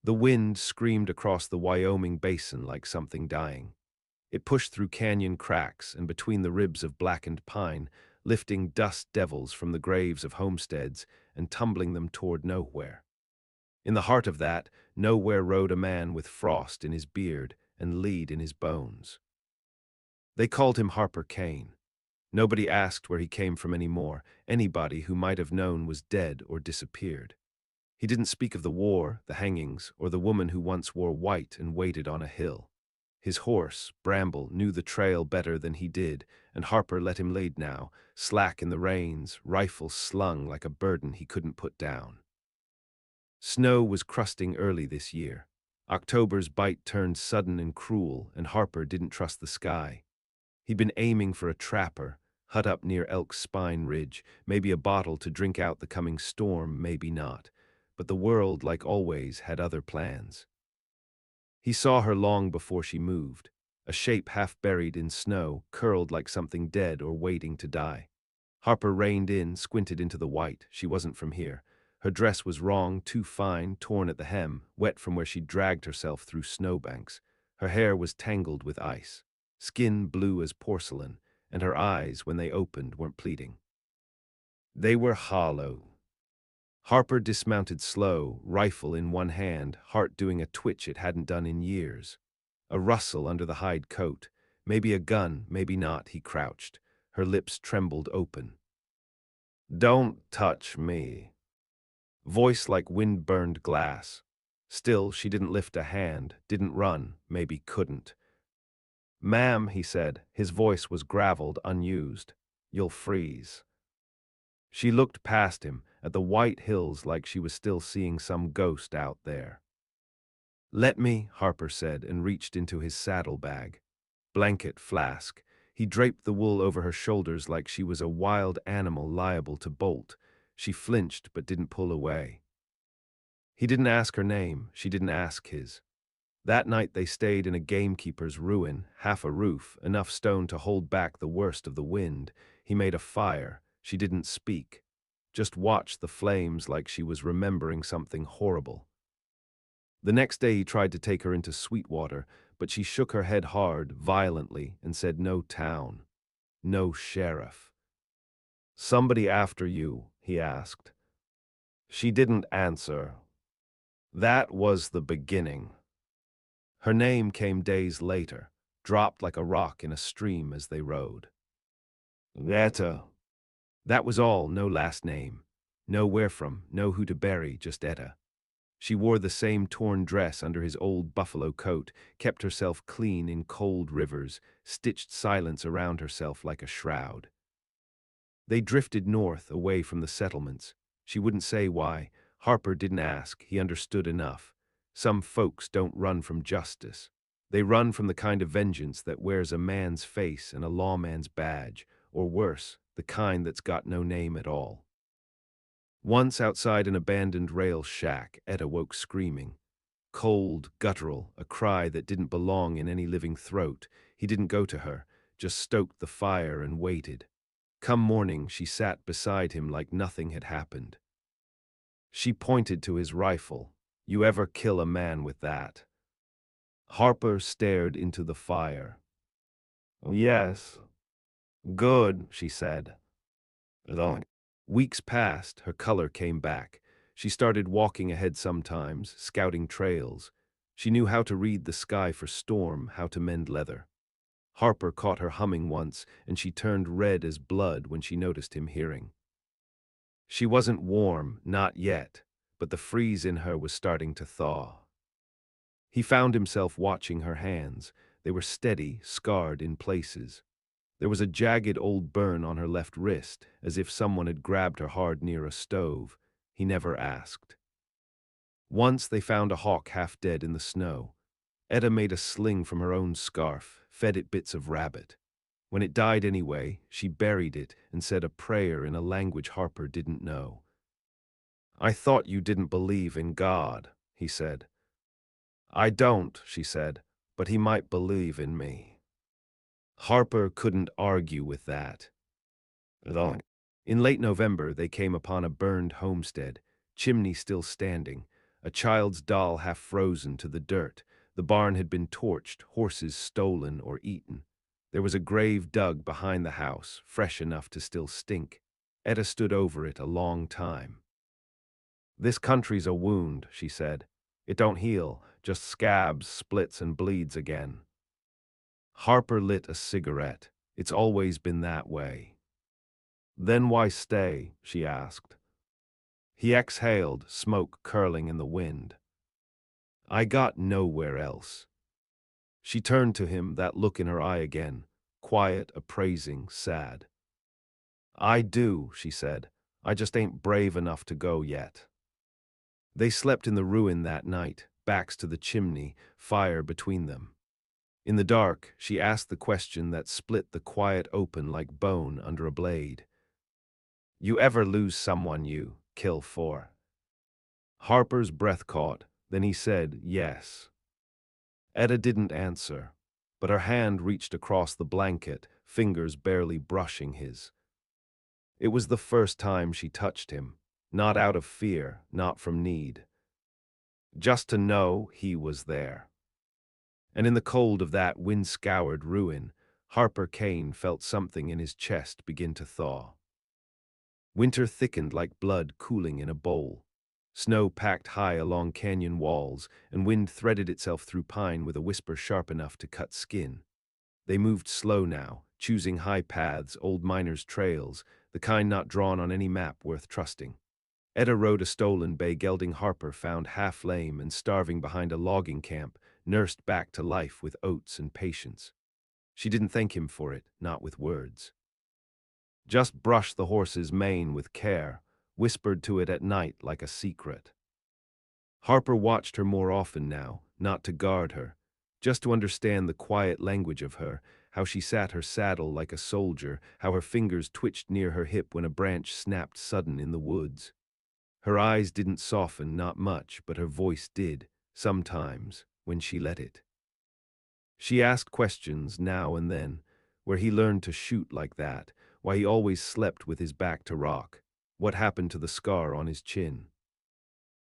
The wind screamed across the Wyoming basin like something dying. It pushed through canyon cracks and between the ribs of blackened pine, lifting dust devils from the graves of homesteads and tumbling them toward nowhere. In the heart of that, nowhere rode a man with frost in his beard and lead in his bones. They called him Harper Kane. Nobody asked where he came from anymore. Anybody who might have known was dead or disappeared. He didn't speak of the war, the hangings, or the woman who once wore white and waited on a hill. His horse, Bramble, knew the trail better than he did, and Harper let him lead now, slack in the reins, rifle slung like a burden he couldn't put down. Snow was crusting early this year. October's bite turned sudden and cruel, and Harper didn't trust the sky. He'd been aiming for a trapper, hut up near Elk's Spine Ridge, maybe a bottle to drink out the coming storm, maybe not. But the world, like always, had other plans. He saw her long before she moved, a shape half buried in snow, curled like something dead or waiting to die. Harper reined in, squinted into the white. She wasn't from here. Her dress was wrong, too fine, torn at the hem, wet from where she dragged herself through snowbanks. Her hair was tangled with ice, skin blue as porcelain, and her eyes, when they opened, weren't pleading. They were hollow. Harper dismounted slow, rifle in one hand, heart doing a twitch it hadn't done in years. A rustle under the hide coat. Maybe a gun, maybe not, he crouched. Her lips trembled open. "Don't touch me." Voice like wind-burned glass. Still, she didn't lift a hand, didn't run, maybe couldn't. "Ma'am," he said, his voice was graveled, unused. "You'll freeze." She looked past him, at the white hills like she was still seeing some ghost out there. "Let me," Harper said, and reached into his saddlebag. Blanket, flask. He draped the wool over her shoulders like she was a wild animal liable to bolt. She flinched but didn't pull away. He didn't ask her name, she didn't ask his. That night they stayed in a gamekeeper's ruin, half a roof, enough stone to hold back the worst of the wind. He made a fire. She didn't speak, just watched the flames like she was remembering something horrible. The next day he tried to take her into Sweetwater, but she shook her head hard, violently, and said no town, no sheriff. "Somebody after you?" he asked. She didn't answer. That was the beginning. Her name came days later, dropped like a rock in a stream as they rode. Etta. That was all, no last name. No where from, no who to bury, just Etta. She wore the same torn dress under his old buffalo coat, kept herself clean in cold rivers, stitched silence around herself like a shroud. They drifted north, away from the settlements. She wouldn't say why. Harper didn't ask, he understood enough. Some folks don't run from justice. They run from the kind of vengeance that wears a man's face and a lawman's badge, or worse, the kind that's got no name at all. Once outside an abandoned rail shack, Etta woke screaming. Cold, guttural, a cry that didn't belong in any living throat. He didn't go to her, just stoked the fire and waited. Come morning, she sat beside him like nothing had happened. She pointed to his rifle. "You ever kill a man with that?" Harper stared into the fire. "Yes." "Good," she said. Long. Weeks passed, her color came back. She started walking ahead sometimes, scouting trails. She knew how to read the sky for storm, how to mend leather. Harper caught her humming once, and she turned red as blood when she noticed him hearing. She wasn't warm, not yet, but the freeze in her was starting to thaw. He found himself watching her hands. They were steady, scarred in places. There was a jagged old burn on her left wrist, as if someone had grabbed her hard near a stove. He never asked. Once they found a hawk half dead in the snow. Etta made a sling from her own scarf, fed it bits of rabbit. When it died anyway, she buried it and said a prayer in a language Harper didn't know. "I thought you didn't believe in God," he said. "I don't," she said, "but he might believe in me." Harper couldn't argue with that. In late November, they came upon a burned homestead, chimney still standing, a child's doll half frozen to the dirt. The barn had been torched, horses stolen or eaten. There was a grave dug behind the house, fresh enough to still stink. Etta stood over it a long time. "This country's a wound," she said. "It don't heal, just scabs, splits, and bleeds again." Harper lit a cigarette. "It's always been that way." "Then why stay?" she asked. He exhaled, smoke curling in the wind. "I got nowhere else." She turned to him, that look in her eye again, quiet, appraising, sad. "I do," she said. "I just ain't brave enough to go yet." They slept in the ruin that night, backs to the chimney, fire between them. In the dark, she asked the question that split the quiet open like bone under a blade. "You ever lose someone you kill for?" Harper's breath caught, then he said yes. Etta didn't answer, but her hand reached across the blanket, fingers barely brushing his. It was the first time she touched him, not out of fear, not from need. Just to know he was there. And in the cold of that wind-scoured ruin, Harper Kane felt something in his chest begin to thaw. Winter thickened like blood cooling in a bowl. Snow packed high along canyon walls, and wind threaded itself through pine with a whisper sharp enough to cut skin. They moved slow now, choosing high paths, old miners' trails, the kind not drawn on any map worth trusting. Etta rode a stolen bay gelding Harper found half lame and starving behind a logging camp, nursed back to life with oats and patience. She didn't thank him for it, not with words. Just brushed the horse's mane with care, whispered to it at night like a secret. Harper watched her more often now, not to guard her, just to understand the quiet language of her, how she sat her saddle like a soldier, how her fingers twitched near her hip when a branch snapped sudden in the woods. Her eyes didn't soften, not much, but her voice did, sometimes, when she let it. She asked questions now and then, where he learned to shoot like that, why he always slept with his back to rock, what happened to the scar on his chin.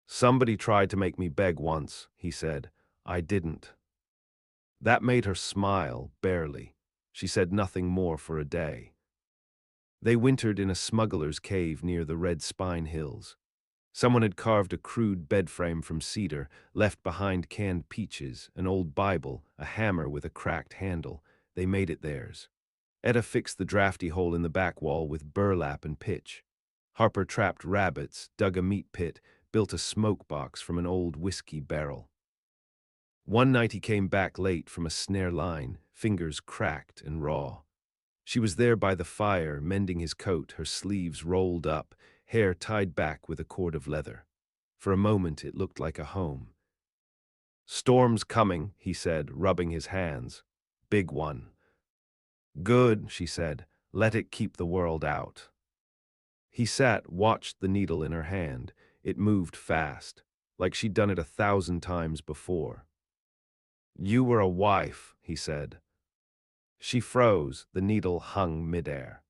"Somebody tried to make me beg once," he said. "I didn't." That made her smile, barely. She said nothing more for a day. They wintered in a smuggler's cave near the Red Spine Hills. Someone had carved a crude bed frame from cedar, left behind canned peaches, an old Bible, a hammer with a cracked handle. They made it theirs. Etta fixed the drafty hole in the back wall with burlap and pitch. Harper trapped rabbits, dug a meat pit, built a smoke box from an old whiskey barrel. One night he came back late from a snare line, fingers cracked and raw. She was there by the fire, mending his coat, her sleeves rolled up, hair tied back with a cord of leather. For a moment it looked like a home. "Storm's coming," he said, rubbing his hands. "Big one." "Good," she said. "Let it keep the world out." He sat, watched the needle in her hand. It moved fast, like she'd done it 1,000 times before. "You were a wife," he said. She froze, the needle hung midair.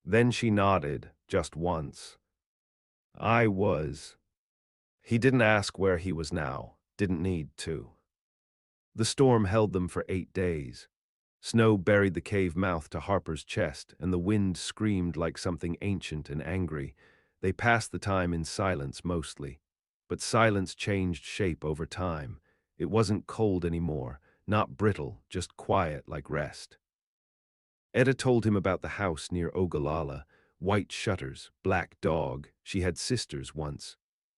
Then she nodded, just once. "I was." He didn't ask where he was now, didn't need to. The storm held them for 8 days. Snow buried the cave mouth to Harper's chest, and the wind screamed like something ancient and angry. They passed the time in silence mostly. But silence changed shape over time. It wasn't cold anymore, not brittle, just quiet like rest. Etta told him about the house near Ogallala, white shutters, black dog. She had sisters once.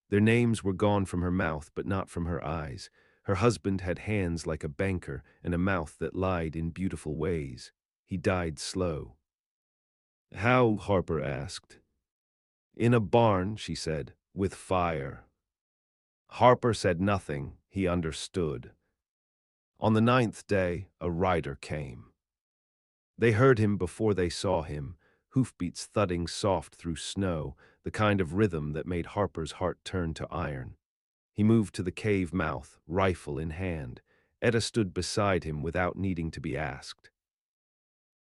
Their names were gone from her mouth, but not from her eyes. Her husband had hands like a banker and a mouth that lied in beautiful ways. He died slow. "How?" Harper asked. "In a barn," she said, "with fire." Harper said nothing. He understood. On the 9th day, a rider came. They heard him before they saw him, hoofbeats thudding soft through snow, the kind of rhythm that made Harper's heart turn to iron. He moved to the cave mouth, rifle in hand. Etta stood beside him without needing to be asked.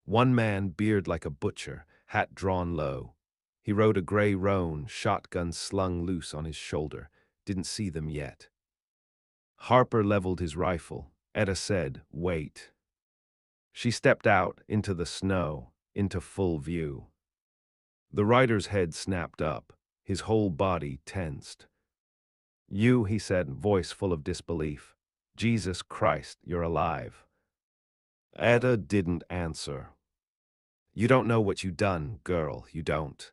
One man, beard like a butcher, hat drawn low. He rode a gray roan, shotgun slung loose on his shoulder. didn't see them yet. Harper leveled his rifle. Etta said, "Wait." She stepped out into the snow, into full view. The rider's head snapped up, his whole body tensed. "You," he said, voice full of disbelief. "Jesus Christ, you're alive." Etta didn't answer. "You don't know what you done, girl, you don't."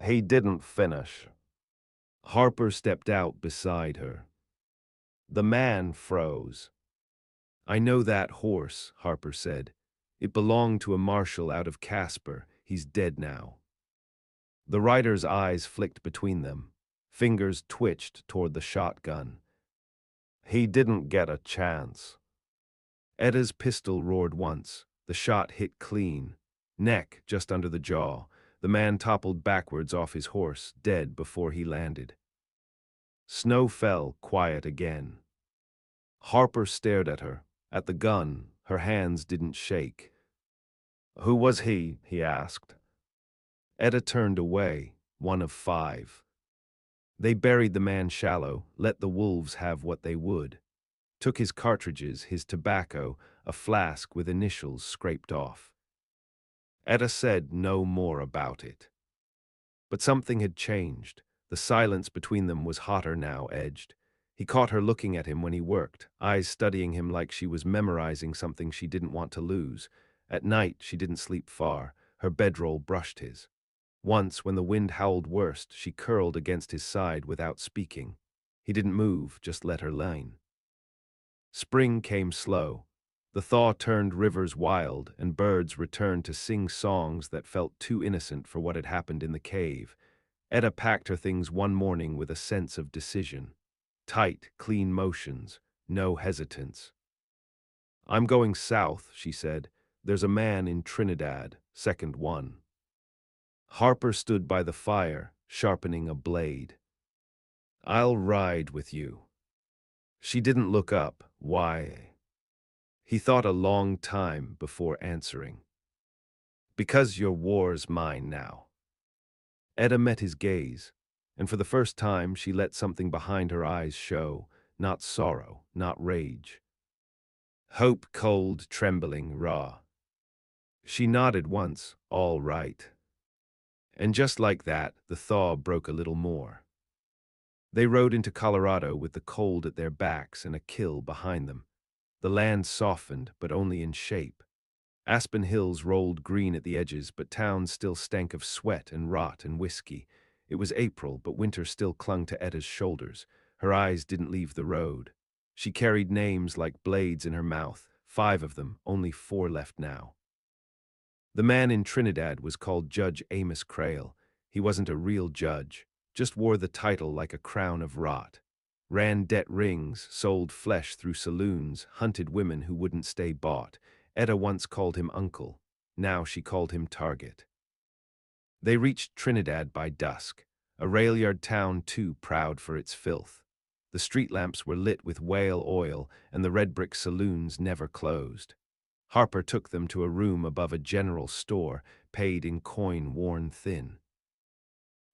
He didn't finish. Harper stepped out beside her. The man froze. "I know that horse," Harper said. "It belonged to a marshal out of Casper. He's dead now." The rider's eyes flicked between them. Fingers twitched toward the shotgun. "He didn't get a chance." Etta's pistol roared once. The shot hit clean. Neck just under the jaw. The man toppled backwards off his horse, dead before he landed. Snow fell, quiet again. Harper stared at her, at the gun. Her hands didn't shake. "Who was he?" he asked. Etta turned away, one of 5. They buried the man shallow, let the wolves have what they would. Took his cartridges, his tobacco, a flask with initials scraped off. Etta said no more about it. But something had changed. The silence between them was hotter now, edged. He caught her looking at him when he worked, eyes studying him like she was memorizing something she didn't want to lose. At night, she didn't sleep far. Her bedroll brushed his. Once, when the wind howled worst, she curled against his side without speaking. He didn't move, just let her lie. Spring came slow. The thaw turned rivers wild, and birds returned to sing songs that felt too innocent for what had happened in the cave. Etta packed her things one morning with a sense of decision. Tight, clean motions, no hesitance. "I'm going south," she said. "There's a man in Trinidad, second one." Harper stood by the fire, sharpening a blade. "I'll ride with you." She didn't look up. Why? He thought a long time before answering. "Because your war's mine now." Etta met his gaze, and for the first time she let something behind her eyes show, not sorrow, not rage. Hope, cold, trembling, raw. She nodded once, all right. And just like that, the thaw broke a little more. They rode into Colorado with the cold at their backs and a kill behind them. The land softened, but only in shape. Aspen hills rolled green at the edges, but towns still stank of sweat and rot and whiskey. It was April, but winter still clung to Etta's shoulders. Her eyes didn't leave the road. She carried names like blades in her mouth, 5 of them, only 4 left now. The man in Trinidad was called Judge Amos Crail. He wasn't a real judge, just wore the title like a crown of rot. Ran debt rings, sold flesh through saloons, hunted women who wouldn't stay bought. Etta once called him uncle. Now she called him target. They reached Trinidad by dusk, a railyard town too proud for its filth. The street lamps were lit with whale oil, and the red brick saloons never closed. Harper took them to a room above a general store, paid in coin worn thin.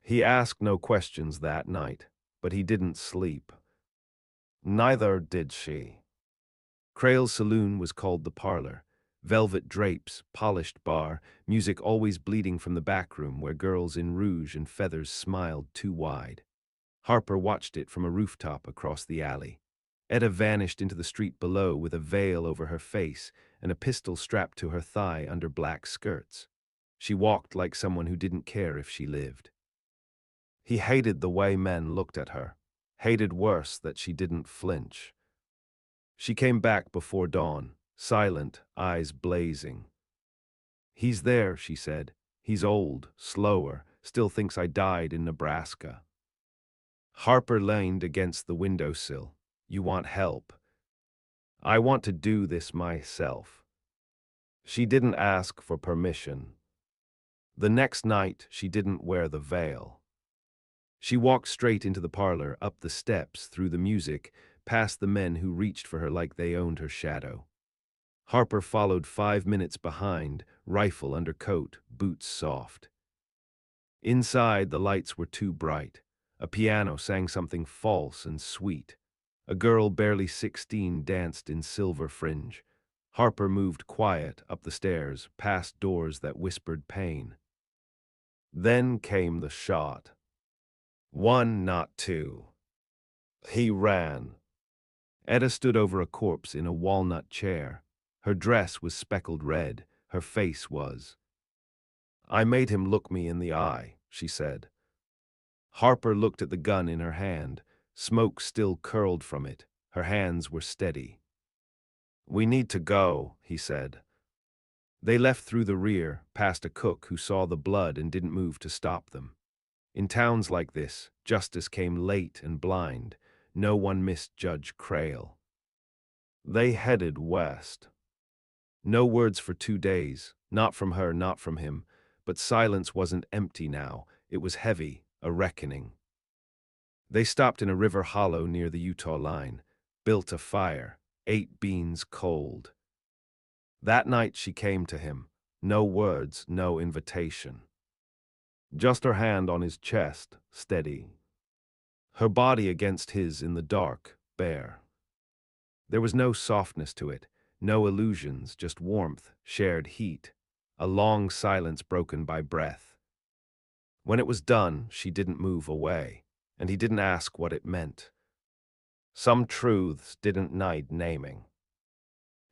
He asked no questions that night, but he didn't sleep. Neither did she. Crail's saloon was called the Parlor. Velvet drapes, polished bar, music always bleeding from the back room where girls in rouge and feathers smiled too wide. Harper watched it from a rooftop across the alley. Etta vanished into the street below with a veil over her face and a pistol strapped to her thigh under black skirts. She walked like someone who didn't care if she lived. He hated the way men looked at her, hated worse that she didn't flinch. She came back before dawn, silent, eyes blazing. "He's there," she said. "He's old, slower, still thinks I died in Nebraska." Harper leaned against the windowsill. "You want help?" "I want to do this myself." She didn't ask for permission. The next night, she didn't wear the veil. She walked straight into the parlor, up the steps, through the music, past the men who reached for her like they owned her shadow. Harper followed 5 minutes behind, rifle under coat, boots soft. Inside, the lights were too bright. A piano sang something false and sweet. A girl barely 16 danced in silver fringe. Harper moved quiet up the stairs, past doors that whispered pain. Then came the shot. One, not two. He ran. Etta stood over a corpse in a walnut chair. Her dress was speckled red. Her face was. I made him look me in the eye, she said. Harper looked at the gun in her hand. Smoke still curled from it. Her hands were steady. We need to go, he said. They left through the rear, past a cook who saw the blood and didn't move to stop them. In towns like this, justice came late and blind. No one missed Judge Crail. They headed west. No words for 2 days, not from her, not from him, but silence wasn't empty now. It was heavy, a reckoning. They stopped in a river hollow near the Utah line, built a fire, ate beans cold. That night she came to him. No words, no invitation. Just her hand on his chest, steady. Her body against his in the dark, bare. There was no softness to it, no illusions, just warmth, shared heat, a long silence broken by breath. When it was done, she didn't move away, and he didn't ask what it meant. Some truths didn't need naming.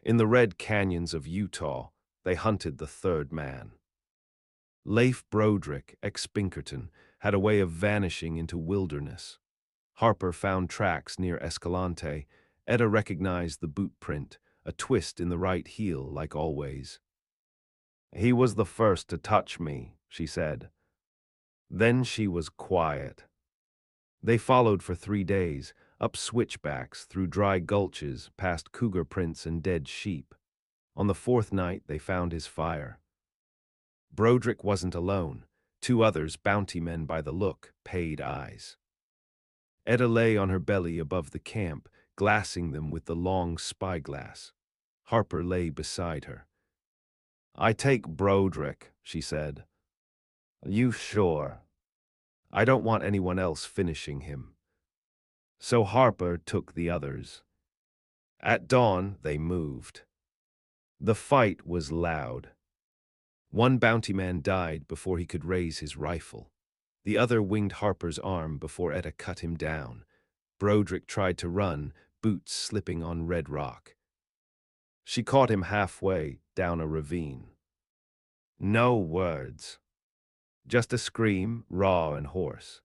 In the red canyons of Utah, they hunted the third man. Leif Broderick, ex-Pinkerton, had a way of vanishing into wilderness. Harper found tracks near Escalante. Etta recognized the boot print, a twist in the right heel, like always. He was the first to touch me, she said. Then she was quiet. They followed for 3 days, up switchbacks, through dry gulches, past cougar prints and dead sheep. On the 4th night, they found his fire. Broderick wasn't alone. 2 others, bounty men by the look, paid eyes. Etta lay on her belly above the camp, glassing them with the long spyglass. Harper lay beside her. I take Broderick, she said. You sure? I don't want anyone else finishing him. So Harper took the others. At dawn, they moved. The fight was loud. One bounty man died before he could raise his rifle. The other winged Harper's arm before Etta cut him down. Broderick tried to run, boots slipping on red rock. She caught him halfway down a ravine. No words. Just a scream, raw and hoarse.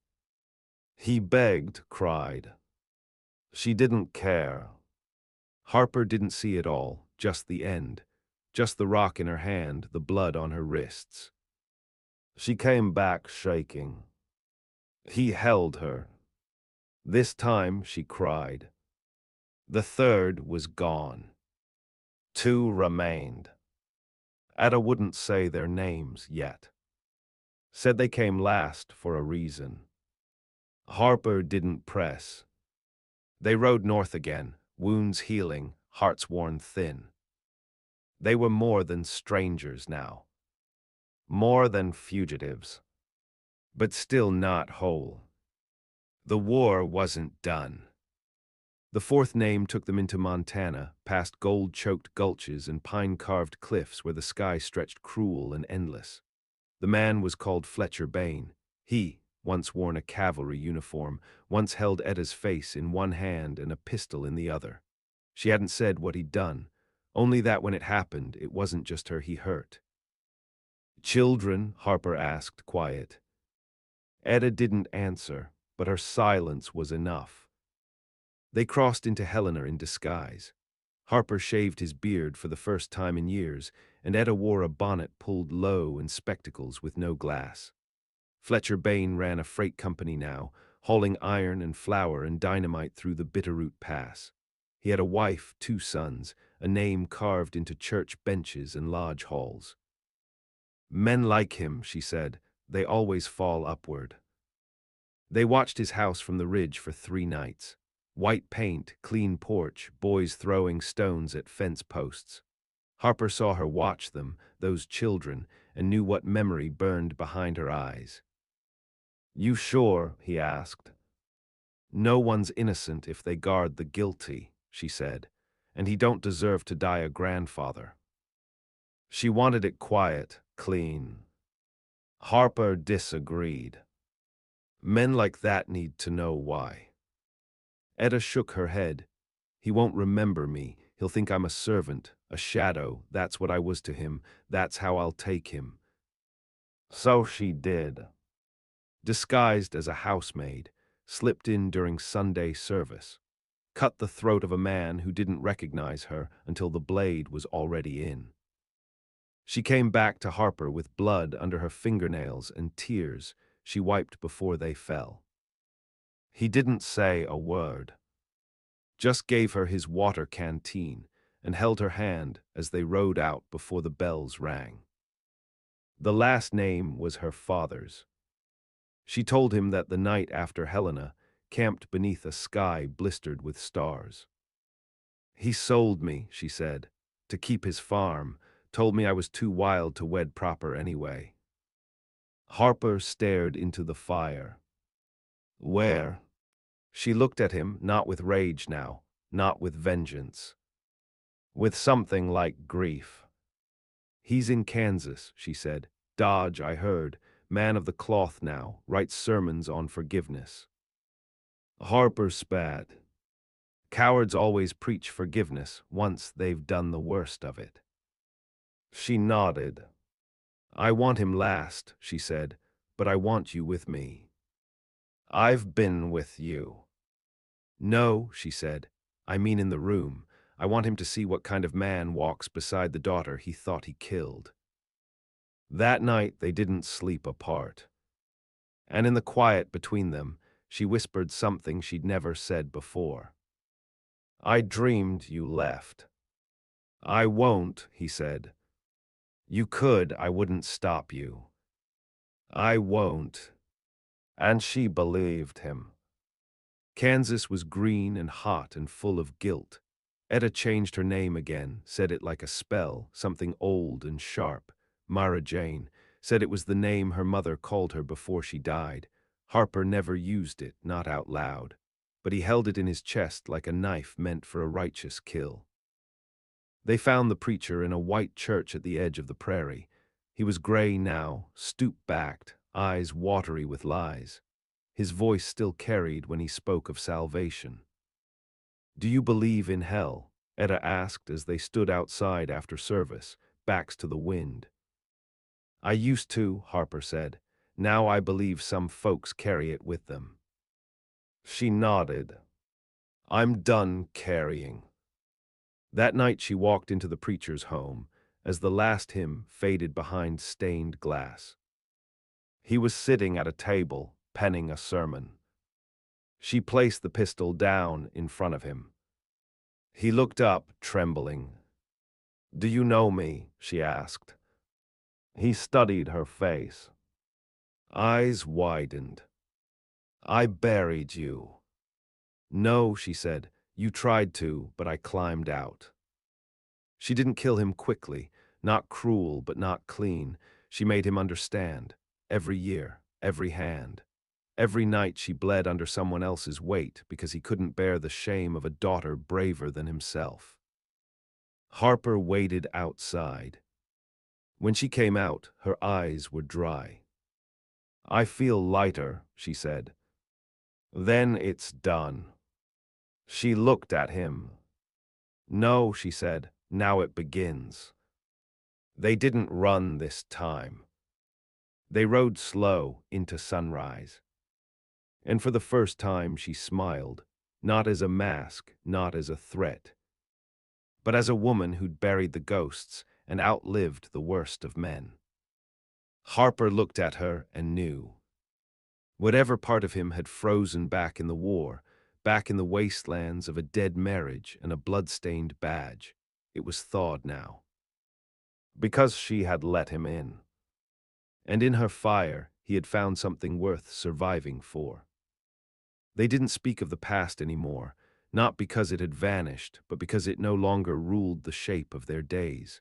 He begged, cried. She didn't care. Harper didn't see it all, just the end. Just the rock in her hand, the blood on her wrists. She came back shaking. He held her. This time she cried. The third was gone. 2 remained. Etta wouldn't say their names yet. Said they came last for a reason. Harper didn't press. They rode north again, wounds healing, hearts worn thin. They were more than strangers now. More than fugitives. But still not whole. The war wasn't done. The 4th name took them into Montana, past gold-choked gulches and pine-carved cliffs where the sky stretched cruel and endless. The man was called Fletcher Bain. He, once worn a cavalry uniform, once held Etta's face in one hand and a pistol in the other. She hadn't said what he'd done, only that when it happened, it wasn't just her he hurt. Children? Harper asked, quiet. Etta didn't answer, but her silence was enough. They crossed into Helena in disguise. Harper shaved his beard for the first time in years, and Etta wore a bonnet pulled low and spectacles with no glass. Fletcher Bain ran a freight company now, hauling iron and flour and dynamite through the Bitterroot Pass. He had a wife, 2 sons, a name carved into church benches and lodge halls. Men like him, she said, they always fall upward. They watched his house from the ridge for 3 nights. White paint, clean porch, boys throwing stones at fence posts. Harper saw her watch them, those children, and knew what memory burned behind her eyes. You sure? He asked. No one's innocent if they guard the guilty, she said, and he don't deserve to die a grandfather. She wanted it quiet, clean. Harper disagreed. Men like that need to know why. Etta shook her head. He won't remember me. He'll think I'm a servant, a shadow. That's what I was to him. That's how I'll take him. So she did. Disguised as a housemaid, slipped in during Sunday service, cut the throat of a man who didn't recognize her until the blade was already in. She came back to Harper with blood under her fingernails and tears she wiped before they fell. He didn't say a word, just gave her his water canteen and held her hand as they rode out before the bells rang. The last name was her father's. She told him that the night after Helena, camped beneath a sky blistered with stars. He sold me, she said, to keep his farm, told me I was too wild to wed proper anyway. Harper stared into the fire. Where? She looked at him, not with rage now, not with vengeance. With something like grief. He's in Kansas, she said. Dodge, I heard. Man of the cloth now, writes sermons on forgiveness. Harper spat. Cowards always preach forgiveness once they've done the worst of it. She nodded. I want him last, she said, but I want you with me. I've been with you. No, she said. I mean in the room. I want him to see what kind of man walks beside the daughter he thought he killed. That night they didn't sleep apart. And in the quiet between them, she whispered something she'd never said before. I dreamed you left. I won't, he said. You could, I wouldn't stop you. I won't. And she believed him. Kansas was green and hot and full of guilt. Etta changed her name again, said it like a spell, something old and sharp. Mara Jane said it was the name her mother called her before she died. Harper never used it, not out loud, but he held it in his chest like a knife meant for a righteous kill. They found the preacher in a white church at the edge of the prairie. He was gray now, stoop-backed, eyes watery with lies. His voice still carried when he spoke of salvation. Do you believe in hell? Etta asked as they stood outside after service, backs to the wind. I used to, Harper said. Now I believe some folks carry it with them. She nodded. I'm done carrying. That night she walked into the preacher's home as the last hymn faded behind stained glass. He was sitting at a table, penning a sermon. She placed the pistol down in front of him. He looked up, trembling. Do you know me? She asked. He studied her face. Eyes widened. I buried you. No, she said. You tried to, but I climbed out. She didn't kill him quickly, not cruel but not clean. She made him understand. Every year, every hand. Every night she bled under someone else's weight because he couldn't bear the shame of a daughter braver than himself. Harper waited outside. When she came out, her eyes were dry. I feel lighter, she said. Then it's done. She looked at him. No, she said, now it begins. They didn't run this time. They rode slow into sunrise. And for the first time she smiled, not as a mask, not as a threat, but as a woman who'd buried the ghosts and outlived the worst of men. Harper looked at her and knew. Whatever part of him had frozen back in the war, back in the wastelands of a dead marriage and a blood-stained badge, it was thawed now. Because she had let him in. And in her fire, he had found something worth surviving for. They didn't speak of the past anymore, not because it had vanished, but because it no longer ruled the shape of their days.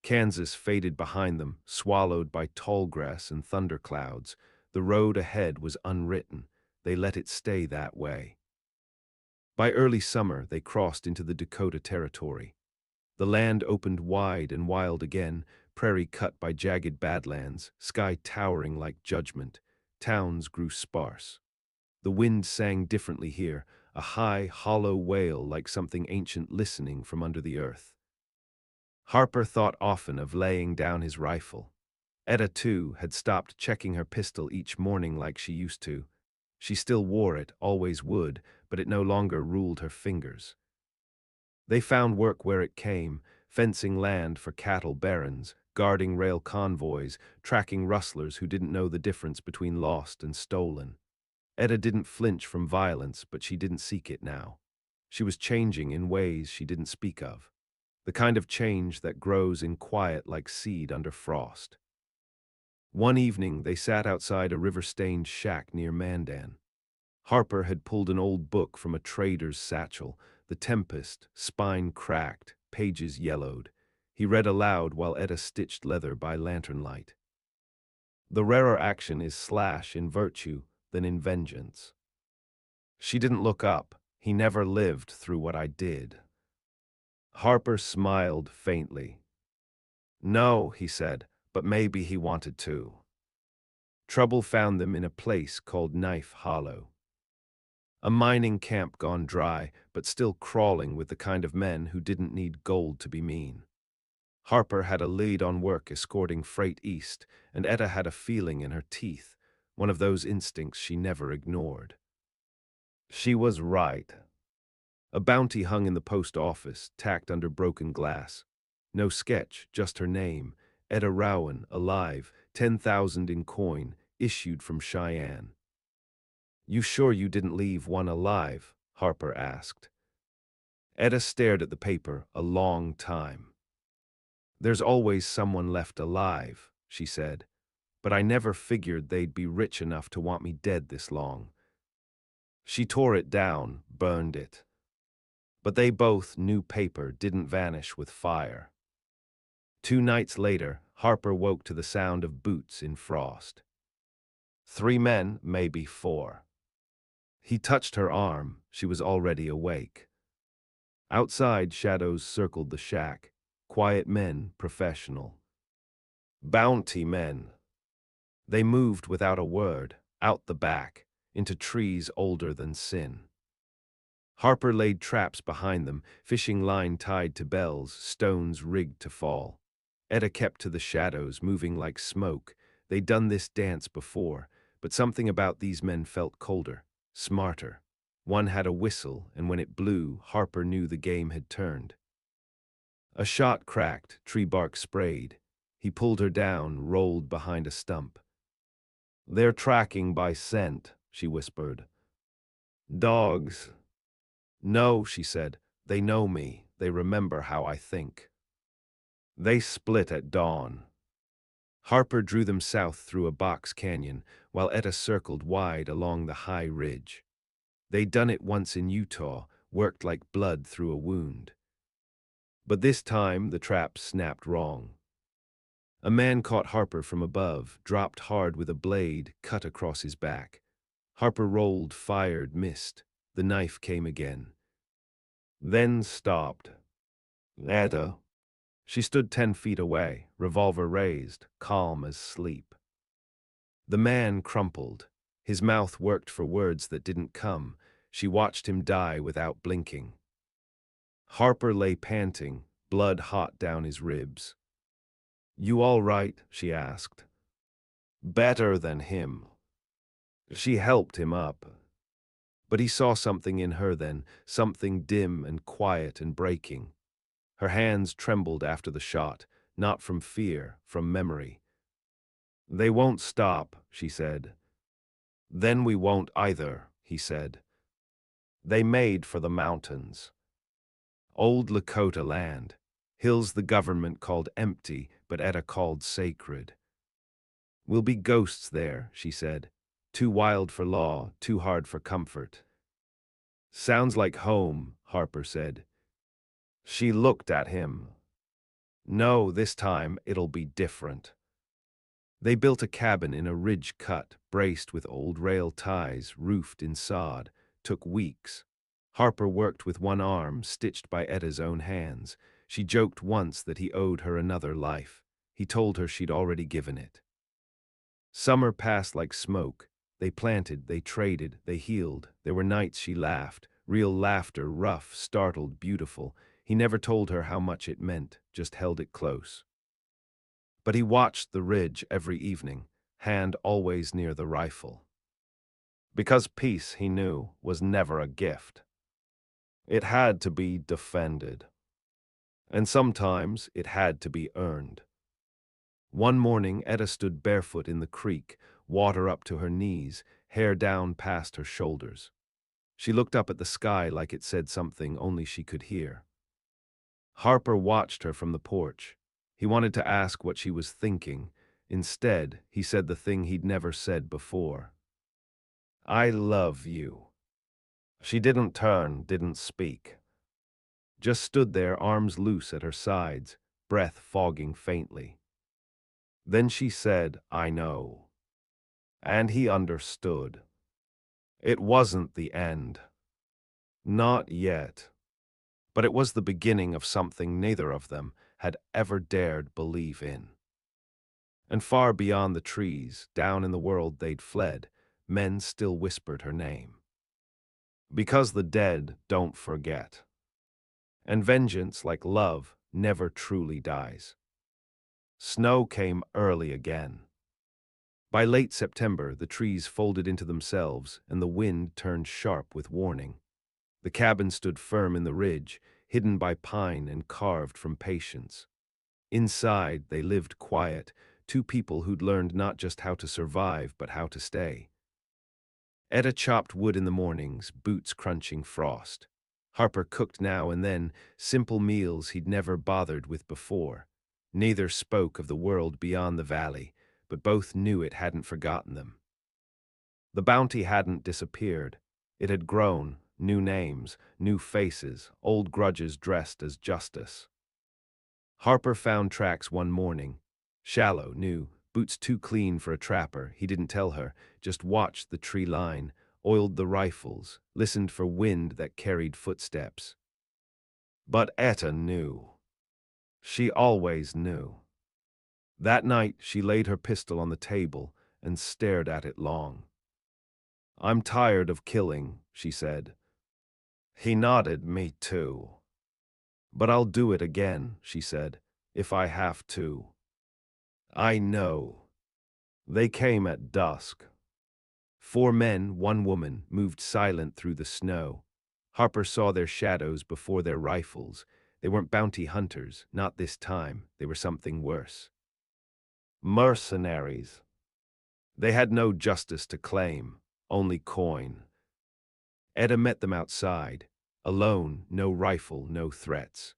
Kansas faded behind them, swallowed by tall grass and thunderclouds. The road ahead was unwritten. They let it stay that way. By early summer, they crossed into the Dakota Territory. The land opened wide and wild again, prairie cut by jagged badlands, sky towering like judgment. Towns grew sparse. The wind sang differently here, a high, hollow wail like something ancient listening from under the earth. Harper thought often of laying down his rifle. Etta, too, had stopped checking her pistol each morning like she used to. She still wore it, always would, but it no longer ruled her fingers. They found work where it came, fencing land for cattle barons, guarding rail convoys, tracking rustlers who didn't know the difference between lost and stolen. Etta didn't flinch from violence, but she didn't seek it now. She was changing in ways she didn't speak of. The kind of change that grows in quiet like seed under frost. One evening, they sat outside a river-stained shack near Mandan. Harper had pulled an old book from a trader's satchel, The Tempest, spine cracked, pages yellowed. He read aloud while Etta stitched leather by lantern light. The rarer action is slash in virtue than in vengeance. She didn't look up. He never lived through what I did. Harper smiled faintly. No, he said, but maybe he wanted to. Trouble found them in a place called Knife Hollow. A mining camp gone dry, but still crawling with the kind of men who didn't need gold to be mean. Harper had a lead on work escorting freight east, and Etta had a feeling in her teeth, one of those instincts she never ignored. She was right. A bounty hung in the post office, tacked under broken glass. No sketch, just her name, Etta Rowan, alive, 10,000 in coin, issued from Cheyenne. You sure you didn't leave one alive? Harper asked. Etta stared at the paper a long time. There's always someone left alive, she said, but I never figured they'd be rich enough to want me dead this long. She tore it down, burned it. But they both knew paper didn't vanish with fire. 2 nights later, Harper woke to the sound of boots in frost. 3 men, maybe 4. He touched her arm. She was already awake. Outside, shadows circled the shack. Quiet men, professional. Bounty men. They moved without a word, out the back, into trees older than sin. Harper laid traps behind them, fishing line tied to bells, stones rigged to fall. Etta kept to the shadows, moving like smoke. They'd done this dance before, but something about these men felt colder, smarter. One had a whistle, and when it blew, Harper knew the game had turned. A shot cracked, tree bark sprayed. He pulled her down, rolled behind a stump. They're tracking by scent, she whispered. Dogs. No, she said. They know me. They remember how I think. They split at dawn. Harper drew them south through a box canyon, while Etta circled wide along the high ridge. They'd done it once in Utah, worked like blood through a wound. But this time the trap snapped wrong. A man caught Harper from above, dropped hard with a blade, cut across his back. Harper rolled, fired, missed. The knife came again. Then stopped. Etta. She stood 10 feet away, revolver raised, calm as sleep. The man crumpled. His mouth worked for words that didn't come. She watched him die without blinking. Harper lay panting, blood hot down his ribs. You all right? She asked. Better than him. She helped him up. But he saw something in her then, something dim and quiet and breaking. Her hands trembled after the shot, not from fear, from memory. They won't stop, she said. Then we won't either, he said. They made for the mountains. Old Lakota land. Hills the government called empty, but Etta called sacred. We'll be ghosts there, she said. Too wild for law, too hard for comfort. Sounds like home, Harper said. She looked at him. No, this time it'll be different. They built a cabin in a ridge cut, braced with old rail ties, roofed in sod. Took weeks. Harper worked with one arm, stitched by Etta's own hands. She joked once that he owed her another life. He told her she'd already given it. Summer passed like smoke. They planted, they traded, they healed. There were nights she laughed, real laughter, rough, startled, beautiful. He never told her how much it meant, just held it close. But he watched the ridge every evening, hand always near the rifle. Because peace, he knew, was never a gift. It had to be defended. And sometimes it had to be earned. One morning, Etta stood barefoot in the creek, water up to her knees, hair down past her shoulders. She looked up at the sky like it said something only she could hear. Harper watched her from the porch. He wanted to ask what she was thinking. Instead, he said the thing he'd never said before. "I love you." She didn't turn, didn't speak. Just stood there, arms loose at her sides, breath fogging faintly. Then she said, "I know." And he understood. It wasn't the end. Not yet. But it was the beginning of something neither of them had ever dared believe in. And far beyond the trees, down in the world they'd fled, men still whispered her name. Because the dead don't forget. And vengeance, like love, never truly dies. Snow came early again. By late September, the trees folded into themselves and the wind turned sharp with warning. The cabin stood firm in the ridge, hidden by pine and carved from patience. Inside, they lived quiet, two people who'd learned not just how to survive, but how to stay. Etta chopped wood in the mornings, boots crunching frost. Harper cooked now and then, simple meals he'd never bothered with before. Neither spoke of the world beyond the valley, but both knew it hadn't forgotten them. The bounty hadn't disappeared. It had grown, new names, new faces, old grudges dressed as justice. Harper found tracks one morning. Shallow, new, boots too clean for a trapper. He didn't tell her, just watched the tree line, oiled the rifles, listened for wind that carried footsteps. But Etta knew. She always knew. That night, she laid her pistol on the table and stared at it long. "I'm tired of killing," she said. He nodded, "Me too." "But I'll do it again," she said, "if I have to." "I know." They came at dusk. 4 men, 1 woman, moved silent through the snow. Harper saw their shadows before their rifles. They weren't bounty hunters, not this time. They were something worse. Mercenaries. They had no justice to claim, only coin. Etta met them outside, alone, no rifle, no threats.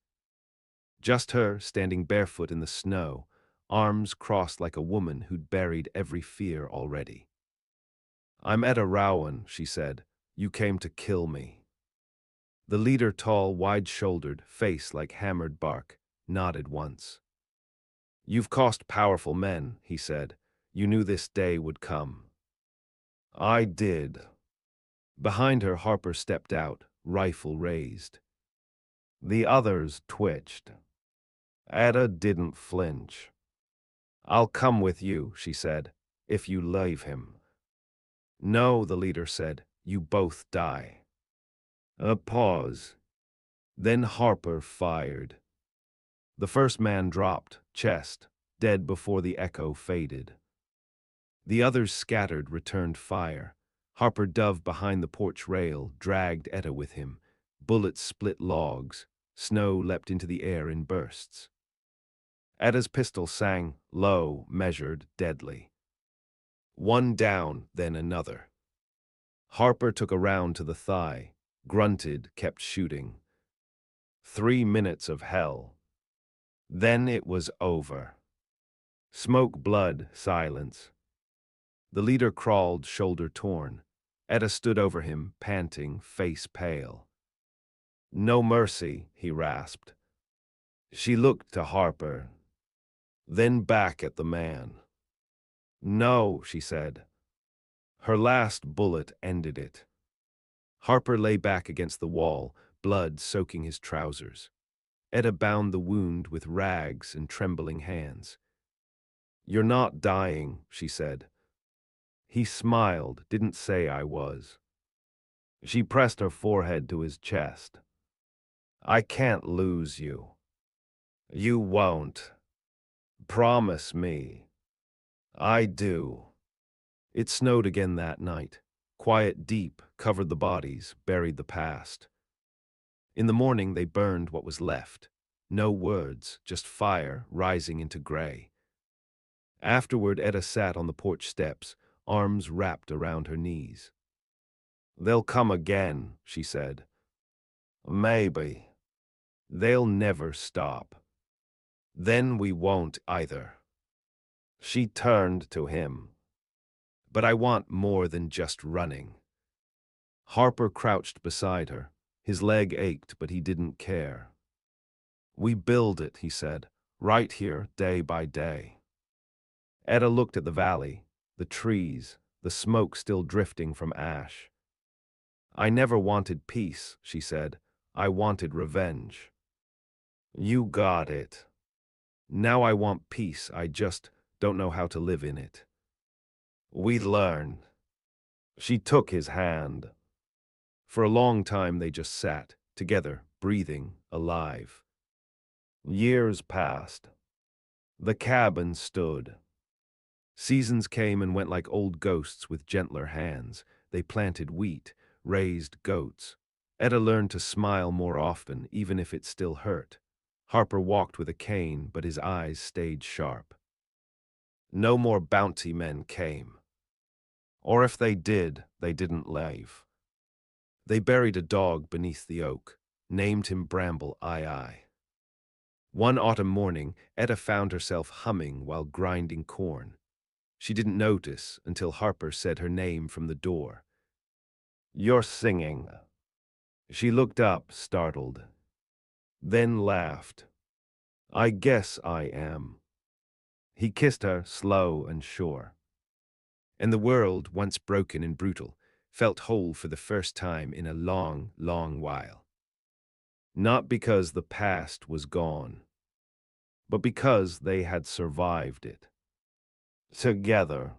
Just her, standing barefoot in the snow, arms crossed like a woman who'd buried every fear already. "I'm Etta Rowan," she said. "You came to kill me." The leader, tall, wide-shouldered, face like hammered bark, nodded once. "You've cost powerful men," he said. "You knew this day would come." "I did." Behind her, Harper stepped out, rifle raised. The others twitched. Etta didn't flinch. "I'll come with you," she said, "if you leave him." "No," the leader said, "you both die." A pause. Then Harper fired. The first man dropped, chest, dead before the echo faded. The others scattered, returned fire. Harper dove behind the porch rail, dragged Etta with him. Bullets split logs. Snow leapt into the air in bursts. Etta's pistol sang, low, measured, deadly. One down, then another. Harper took a round to the thigh, grunted, kept shooting. 3 minutes of hell. Then it was over. Smoke, blood, silence. The leader crawled, shoulder torn. Etta stood over him, panting, face pale. "No mercy," he rasped. She looked to Harper, then back at the man. No, she said. Her last bullet ended it. Harper lay back against the wall, blood soaking his trousers. Etta bound the wound with rags and trembling hands. You're not dying, she said. He smiled, didn't say I was. She pressed her forehead to his chest. I can't lose you. You won't. Promise me. I do. It snowed again that night. Quiet deep covered the bodies, buried the past. In the morning they burned what was left. No words, just fire rising into gray. Afterward, Etta sat on the porch steps, arms wrapped around her knees. They'll come again, she said. Maybe. They'll never stop. Then we won't either. She turned to him. But I want more than just running. Harper crouched beside her. His leg ached, but he didn't care. We build it, he said, right here, day by day. Etta looked at the valley, the trees, the smoke still drifting from ash. I never wanted peace, she said. I wanted revenge. You got it. Now I want peace, I just don't know how to live in it. We learn. She took his hand. For a long time they just sat, together, breathing, alive. Years passed. The cabin stood. Seasons came and went like old ghosts with gentler hands. They planted wheat, raised goats. Etta learned to smile more often, even if it still hurt. Harper walked with a cane, but his eyes stayed sharp. No more bounty men came. Or if they did, they didn't leave. They buried a dog beneath the oak, named him Bramble Eye. One autumn morning, Etta found herself humming while grinding corn. She didn't notice until Harper said her name from the door. You're singing. She looked up, startled, then laughed. I guess I am. He kissed her, slow and sure. And the world, once broken and brutal, felt whole for the first time in a long, long while. Not because the past was gone, but because they had survived it. Together.